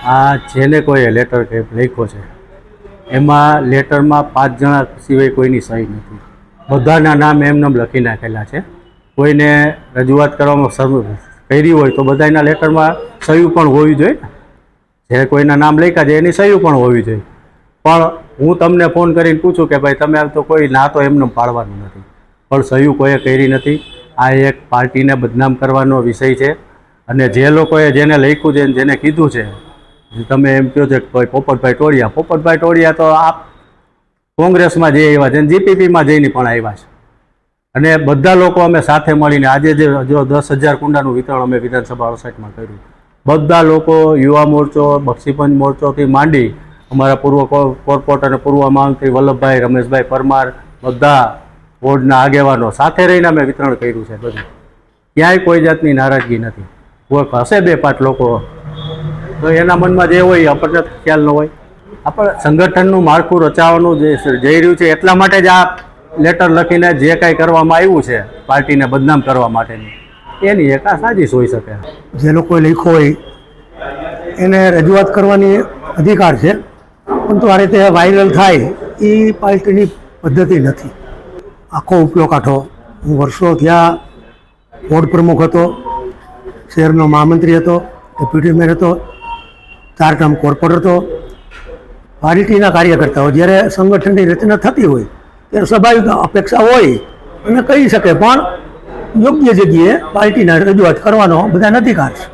આ જેને કોઈ લેટર કે લખ્યો છે એમાં લેટરમાં 5 જણા સિવાય કોઈની સહી નથી. બધાના નામ એમનેમ લખી નાખેલા છે. કોઈને રજૂઆત કરવામાં કરી હોય તો બધાના લેટરમાં સહી પણ હોવી જોઈએ. જે કોઈના નામ લખ્યા છે એની સહી પણ હોવી જોઈએ. પણ હું તમને ફોન કરીને પૂછું કે ભાઈ તમે તો કોઈ ના તો એમને પાડવાનું નથી, પણ સહી કોઈએ કરી નથી. આ એક પાર્ટીને બદનામ કરવાનો વિષય છે. અને જે લોકોએ જેને લખ્યું છે જેને કીધું છે, તમે એમ કહો છો કે ભાઈ પોપટભાઈ ટોળિયા તો આ કોંગ્રેસમાં જઈ આવ્યા છે, જીપીપીમાં જઈને પણ આવ્યા છે. અને બધા લોકો અમે સાથે મળીને આજે જો 10,000 કુંડાનું વિતરણ અમે વિધાનસભા સોસાયટીમાં કર્યું. બધા લોકો યુવા મોરચો, બક્ષીપંચ મોરચોથી માંડી અમારા પૂર્વ કોર્પોરેટર અને પૂર્વ મહામંત્રી વલ્લભભાઈ, રમેશભાઈ પરમાર, બધા બોર્ડના આગેવાનો સાથે રહીને અમે વિતરણ કર્યું છે. બધું ક્યાંય કોઈ જાતની નારાજગી નથી. કોઈ હશે 2-5 લોકો તો એના મનમાં જે હોય આપણને ખ્યાલ ન હોય. આપણે સંગઠનનું માળખું રચાવવાનું જે જઈ રહ્યું છે એટલા માટે જ આ લેટર લખીને જે કાંઈ કરવામાં આવ્યું છે પાર્ટીને બદનામ કરવા માટેની, એની એક આ સાજિશ હોઈ શકે. જે લોકોએ લખ્યો હોય એને રજૂઆત કરવાની અધિકાર છે, પરંતુ આ રીતે વાયરલ થાય એ પાર્ટીની પદ્ધતિ નથી. આખો ઉપયોગ કાઢો. હું વર્ષો ત્યાં બોર્ડ પ્રમુખ હતો, શહેરનો મહામંત્રી હતો, ડેપ્યુટી મેયર હતો, 4 ટર્મ કોર્પોરેટર હતો. પાર્ટીના કાર્યકર્તાઓ જ્યારે સંગઠનની રચના થતી હોય ત્યારે સ્વાભાવિક અપેક્ષા હોય અને કહી શકે, પણ યોગ્ય જગ્યાએ પાર્ટીના રજૂઆત કરવાનો બધાને અધિકાર છે.